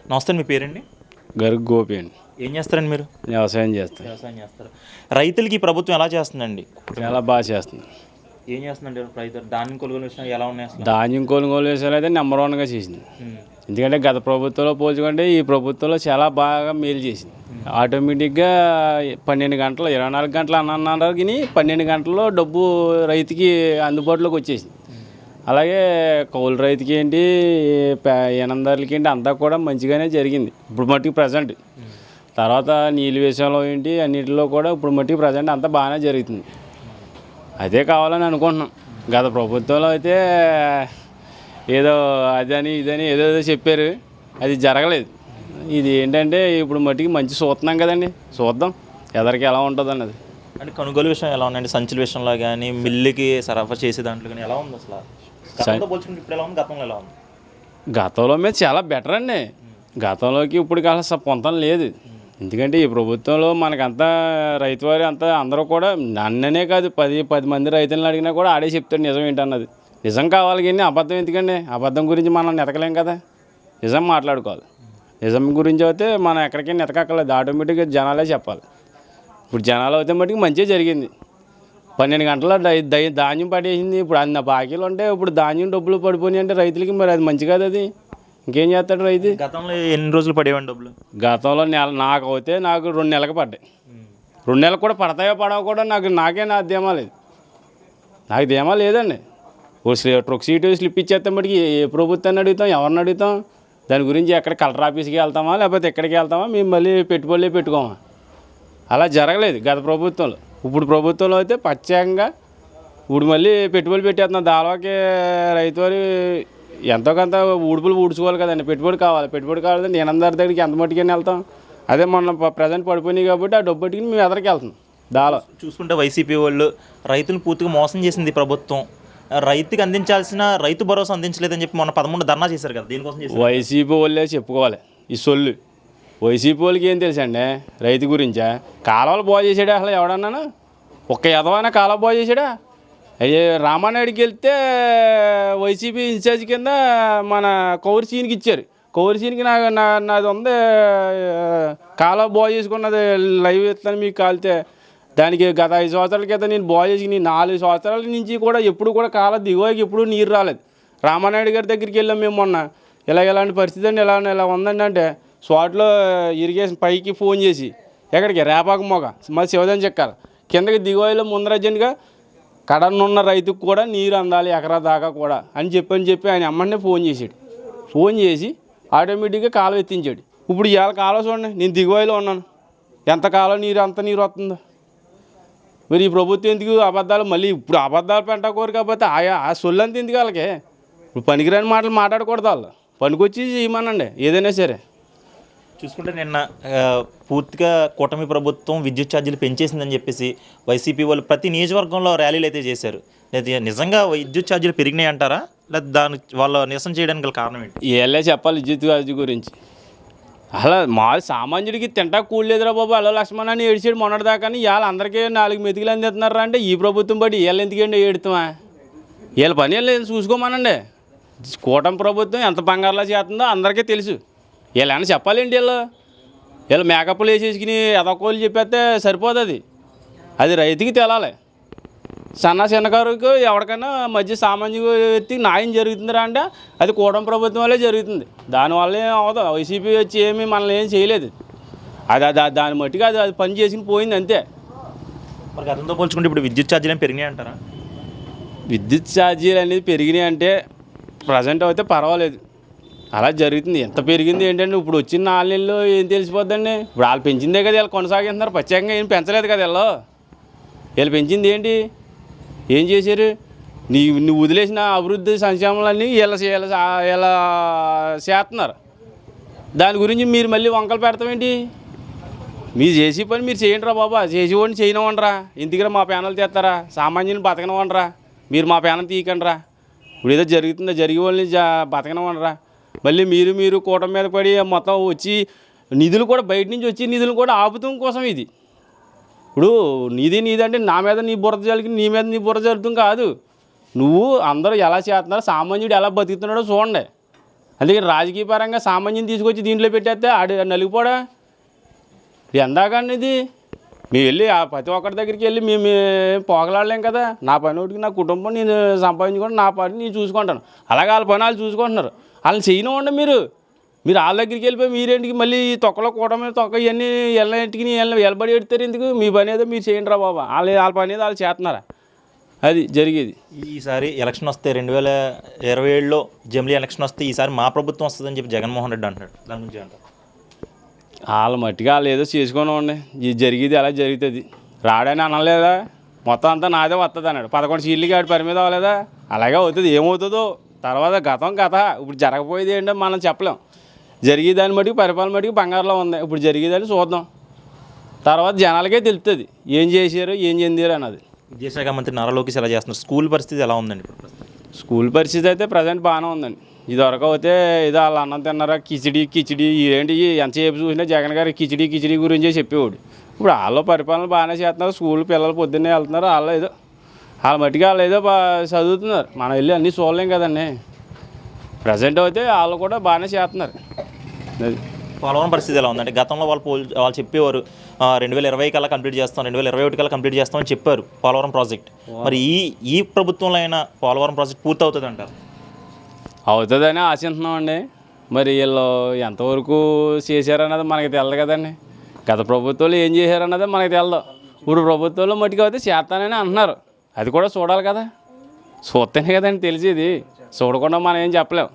నమస్తే, మీ పేరండి? గరుగ్ గోపి అండి. ఏం చేస్తారండి మీరు? వ్యవసాయం చేస్తాను. వ్యవసాయం చేస్తారు. రైతులకి ఈ ప్రభుత్వం ఎలా చేస్తుందండి? చాలా బాగా చేస్తుంది. ఏం చేస్తుందండి రైతులు? ధాన్యం కొనుగోలు విషయం ఎలా ఉన్నాయి అసలు? ధాన్యం కొనుగోలు విషయాలు అయితే నెంబర్ వన్గా చేసింది. ఎందుకంటే గత ప్రభుత్వంలో పోల్చుకుంటే ఈ ప్రభుత్వంలో చాలా బాగా మేలు చేసింది. ఆటోమేటిక్గా 12 గంటలు 24 గంటలు అన్నారు కానీ 12 గంటల్లో డబ్బు రైతుకి అందుబాటులోకి వచ్చేసింది. అలాగే కౌలు రైతుకి ఏంటి, ఎనందర్లకి ఏంటి, అంతా కూడా మంచిగానే జరిగింది ఇప్పుడు మట్టుకు ప్రజెంట్. తర్వాత నీళ్ళు విషయంలో ఏంటి, అన్నింటిలో కూడా ఇప్పుడు మట్టుకు ప్రజెంట్ అంతా బాగానే జరుగుతుంది. అదే కావాలని అనుకుంటున్నాం. గత ప్రభుత్వంలో అయితే ఏదో అదని ఇదని ఏదో చెప్పారు, అది జరగలేదు. ఇది ఏంటంటే ఇప్పుడు మట్టుకు మంచి చూస్తున్నాం కదండి, చూద్దాం ఎదరికి ఎలా ఉంటుంది అన్నది. అంటే కొనుగోలు విషయం ఎలా ఉందండి? సంచుల విషయంలో కానీ, మిల్లుకి సరఫరా చేసే దాంట్లో కానీ ఎలా ఉంది అసలు? గతంతో పోల్చుకుంటే ఇప్పుడు ఎలా ఉంది, గతంలో ఎలా ఉంది? గతంలో మీద చాలా బెటర్ అండి. గతంలోకి ఇప్పుడు అసలు పొంతం లేదు. ఎందుకంటే ఈ ప్రభుత్వంలో మనకంతా రైతువారి అంతా అందరూ కూడా, నన్ననే కాదు 10 మంది రైతులను అడిగినా కూడా ఆడే చెప్తాడు నిజం ఏంటన్నది. నిజం కావాలి కానీ అబద్ధం ఎందుకండి? అబద్ధం గురించి మనం నెతకలేం కదా, నిజం మాట్లాడుకోవాలి. నిజం గురించి అయితే మనం ఎక్కడికైనా నెతకక్కర్లేదు, ఆటోమేటిక్గా జనాలే చెప్పాలి. ఇప్పుడు జనాలు అయితే మటుకు మంచిగా జరిగింది. 12 గంటల ధాన్యం పడేసింది. ఇప్పుడు అన్న బాకీలు ఉంటే ఇప్పుడు ధాన్యం డబ్బులు పడిపోయినాయి అంటే రైతులకి మరి అది మంచి కాదు. అది ఇంకేం చేస్తాడు రైతు? గతంలో ఎన్ని రోజులు పడేవండి డబ్బులు? గతంలో నాకు 2 నెలలకు పడ్డాయి. 2 నెలలకు కూడా పడతాయో పడవ కూడా నా ధీమా లేదు. నాకు ధీమా లేదండి. ట్రక్ సీటు స్లిప్ ఇచ్చేస్తాం బట్టి ఏ ప్రభుత్వాన్ని అడుగుతాం, ఎవరిని అడుగుతాం? దాని గురించి ఎక్కడ కలెక్టర్ ఆఫీస్కి వెళ్తామా లేకపోతే ఎక్కడికి వెళ్తామా, మేము మళ్ళీ పెట్టుబడులే పెట్టుకోమా? అలా జరగలేదు గత ప్రభుత్వంలో. ఇప్పుడు ప్రభుత్వంలో అయితే ప్రత్యేకంగా ఇప్పుడు మళ్ళీ పెట్టుబడులు పెట్టేస్తున్నాం. దాదాపు రైతు వారి ఎంతో కొంత ఊడుపులు ఊడ్చుకోవాలి కదండి, పెట్టుబడి కావాలంటే నేను అందరి దగ్గరికి ఎంత మట్టుకని వెళ్తాం? అదే మొన్న ప్రజెంట్ పడిపోయినాయి కాబట్టి ఆ డబ్బు పట్టుకుని మేము ఎదరికి వెళ్తాం. దాలో చూసుకుంటే వైసీపీ వాళ్ళు రైతులు పూర్తిగా మోసం చేసింది ప్రభుత్వం. రైతుకి అందించాల్సిన రైతు భరోసా అందించలేదని చెప్పి మొన్న 13 ధర్నా చేశారు కదా, దీనికోసం చేశారు. వైసీపీ వాళ్ళే చెప్పుకోవాలి ఈ సొల్లు. వైసీపీ వాళ్ళకి ఏం తెలుసండి రైతు గురించా? కాలువలు బాగు చేసాడా అసలు ఎవడన్నా? ఒక్క ఎదవైనా కాలువ బాగు చేసాడా? అయ్యే రామానాయుడికి వెళ్తే వైసీపీ ఇన్ఛార్జ్ కింద మన కౌరు సీన్కి ఇచ్చారు. కౌరు సీన్కి నాది ఉంది, కాలువ బాగు చేసుకున్నది లైవ్ ఇస్తాను మీకు కాలితే. దానికి గత 5 సంవత్సరాల క్రితం నేను బాగు చేసి 4 సంవత్సరాల నుంచి కూడా ఎప్పుడు కూడా కాలువ దిగువకి ఎప్పుడు నీరు రాలేదు. రామానాయుడు గారి దగ్గరికి వెళ్ళాం మేము మొన్న, ఇలాంటి పరిస్థితి అండి, ఇలా ఉందండి అంటే స్వాట్లో ఇరిగేషన్ పైకి ఫోన్ చేసి ఎక్కడికి రేపాక మొగ మరి శివదాన్ని చెక్కాలి కిందకి దిగువలో ముందరజెంట్గా కడనున్న రైతుకు కూడా నీరు అందాలి ఎకరా దాకా కూడా అని చెప్పి ఆయన అమ్మనే ఫోన్ చేసాడు. ఫోన్ చేసి ఆటోమేటిక్గా కాలువ ఎత్తించాడు. ఇప్పుడు ఇవాళ కాలువ చూడండి, నేను దిగువలో ఉన్నాను, ఎంత కాలువ నీరు అంత నీరు వస్తుందో. మరి ఈ ప్రభుత్వం ఎందుకు అబద్ధాలు? మళ్ళీ ఇప్పుడు అబద్ధాలు పెంటకోరు కాబట్టి ఆ సొల్లంతా ఎందుకు వాళ్ళకి? ఇప్పుడు పనికిరాని మాటలు మాట్లాడకూడదు, వాళ్ళు పనికొచ్చి చేయమనండి ఏదైనా సరే. చూసుకుంటే నిన్న పూర్తిగా కూటమి ప్రభుత్వం విద్యుత్ ఛార్జీలు పెంచేసిందని చెప్పేసి వైసీపీ వాళ్ళు ప్రతి నియోజకవర్గంలో ర్యాలీలు అయితే చేశారు. లేదా నిజంగా విద్యుత్ ఛార్జీలు పెరిగినాయి అంటారా, లేదా దాని వాళ్ళు నిరసన చేయడానికి గల కారణం ఏంటి? వీళ్ళే చెప్పాలి విద్యుత్ ఛార్జీ గురించి. అలా సామాన్యుడికి తింటా కూడలేదురా బాబు అలా లక్ష్మణ్ అని ఏడిచాడు మొన్నటిదాకా. కానీ ఇవాళ అందరికీ 4 మెతుకులు అందిస్తున్నారా అంటే ఈ ప్రభుత్వం బట్టి వీళ్ళు ఎందుకండి ఏడుతామా? వీళ్ళ పని వీళ్ళు చూసుకోమనండి. కూటమి ప్రభుత్వం ఎంత బంగారులా చేస్తుందో అందరికీ తెలుసు. వీళ్ళైనా చెప్పాలండి. వీళ్ళు మేకప్లు వేసేసుకుని ఎదకోళ్ళు చెప్పేస్తే సరిపోతుంది. అది రైతుకి తెలాలి. చిన్నకారుకు ఎవరికైనా మధ్య సామాన్య వ్యక్తికి న్యాయం జరుగుతుందిరా అంటే అది కూటమి ప్రభుత్వం వల్లే జరుగుతుంది. దానివల్ల ఏం అవ్వదు. వైసీపీ వచ్చి ఏమీ మనల్ని ఏం చేయలేదు. దాని మట్టిగా అది పని చేసుకుని పోయింది అంతే. మరి గతంతో పోల్చుకుంటే ఇప్పుడు విద్యుత్ ఛార్జీలు ఏమి పెరిగినాయి అంటారా? విద్యుత్ ఛార్జీలు అనేది పెరిగినాయి అంటే ప్రజెంట్ అయితే పర్వాలేదు, అలా జరుగుతుంది. ఎంత పెరిగింది ఏంటంటే ఇప్పుడు వచ్చిన 4 నెలలు ఏం తెలిసిపోద్దండి. ఇప్పుడు వాళ్ళు పెంచిందే కదా వీళ్ళు కొనసాగిస్తున్నారు, ప్రత్యేకంగా ఏం పెంచలేదు కదా వీళ్ళు పెంచింది ఏంటి, ఏం చేశారు? నువ్వు వదిలేసిన అభివృద్ధి సంక్షేమాలన్నీ వీళ్ళ చేస్తున్నారు. దాని గురించి మీరు మళ్ళీ వంకలు పెడతామేంటి? మీరు చేసే పని మీరు చేయండి రా బాబా, చేసేవాడిని చేయనివ్వండిరా. ఎందుకురా మా ప్యానల్ తీస్తారా? సామాన్యుని బతకనివ్వండిరా, మీరు మా ప్యానల్ తీయకండి రా. ఇప్పుడు ఏదో జరుగుతుందో జరిగే వాళ్ళని బతకనివ్వండిరా. మళ్ళీ మీరు కూటమి మీద పడి మొత్తం వచ్చి నిధులు కూడా బయట నుంచి వచ్చి నిధులు కూడా ఆపుతం కోసం ఇది. ఇప్పుడు నీదంటే నా మీద నీ బురద జల్లికి నీ మీద నీ బురద జరుగుతాం కాదు. నువ్వు అందరూ ఎలా చేస్తున్నారో, సామాన్యుడు ఎలా బతుకుతున్నాడో చూడండి. అందుకని రాజకీయ పరంగా సామాన్యం తీసుకొచ్చి దీంట్లో పెట్టేస్తే ఆడు నలిగిపోడా ఎందాకండి ఇది. మేము వెళ్ళి ఆ ప్రతి ఒక్కరి దగ్గరికి వెళ్ళి మేము పోగలాడలేం కదా. నా పని ఒకటికి నా కుటుంబం నేను సంపాదించుకుంటాను, నా పని నేను చూసుకుంటాను. అలాగే వాళ్ళ పని వాళ్ళు చూసుకుంటున్నారు. వాళ్ళని చేయనివ్వండి మీరు వాళ్ళ దగ్గరికి వెళ్ళిపోయి మీరేంటికి మళ్ళీ తొక్కలో కూటమి తొక్క ఇవన్నీ ఎల్లటికి ఎలబడి పెడతారు ఎందుకు? మీ పని ఏదో మీరు చేయండి రా బాబా. వాళ్ళ పని ఏదో వాళ్ళు చేస్తున్నారా? అది జరిగేది. ఈసారి ఎలక్షన్ వస్తే 2027లో జమిలీ ఎలక్షన్ వస్తే ఈసారి మా ప్రభుత్వం వస్తుందని చెప్పి జగన్మోహన్ రెడ్డి అంటాడు. దాని నుంచి అంటారు వాళ్ళ మట్టిగా వాళ్ళు ఏదో చేసుకోనివ్వండి. ఇది జరిగేది అలా జరుగుతుంది. రాడని అనలేదా? మొత్తం అంతా నాదే వస్తుంది అన్నాడు. 11 సీట్లకి ఆడి పని మీద అవ్వలేదా? అలాగే అవుతుంది. ఏమవుతుందో తర్వాత గతం కథ. ఇప్పుడు జరగపోయేది ఏంటో మనం చెప్పలేం. జరిగేదాన్ని మటుకు పరిపాలన మటుకు బంగారులో ఉంది. ఇప్పుడు జరిగేదాన్ని చూద్దాం. తర్వాత జనాలకే తెలుస్తుంది ఏం చేశారు ఏం చెందారు అన్నది. విద్యాశాఖ మంత్రి నారా లోకేష్ ఎలా చేస్తున్నారు? స్కూల్ పరిస్థితి ఎలా ఉందండి ఇప్పుడు? స్కూల్ పరిస్థితి అయితే ప్రజెంట్ బాగానే ఉందండి. ఇది వరకు అయితే ఏదో వాళ్ళు అన్నం తిన్నారా కిచిడి ఏంటి ఎంతసేపు చూసినా జగన్ గారు కిచిడి గురించే చెప్పేవాడు. ఇప్పుడు వాళ్ళు పరిపాలన బాగానే చేస్తున్నారు. స్కూల్ పిల్లలు పొద్దున్నే వెళ్తున్నారు. వాళ్ళ మట్టిగా వాళ్ళు ఏదో చదువుతున్నారు. మనం వెళ్ళి అన్నీ చూడలేం కదండి. ప్రజెంట్ అయితే వాళ్ళు కూడా బాగానే చేస్తున్నారు. అది పోలవరం పరిస్థితి ఎలా ఉందంటే గతంలో వాళ్ళు చెప్పేవారు 2020 కల్లా కంప్లీట్ చేస్తాం, 2021 కల్లా కంప్లీట్ చేస్తామని చెప్పారు పోలవరం ప్రాజెక్ట్. మరి ఈ ప్రభుత్వంలో అయినా పోలవరం ప్రాజెక్ట్ పూర్తి అవుతుంది అంటారు? అవుతుందని ఆశిస్తున్నామండి. మరి వీళ్ళు ఎంతవరకు చేశారన్నది మనకి తెలదు కదండి. గత ప్రభుత్వాలు ఏం చేశారన్నది మనకి తెలదు. ఇప్పుడు ప్రభుత్వంలో మట్టికి అయితే చేస్తానని అంటున్నారు. అది కూడా చూడాలి కదా. చూస్తేనే కదండి తెలిసేది. చూడకుండా మనం ఏం చెప్పలేం.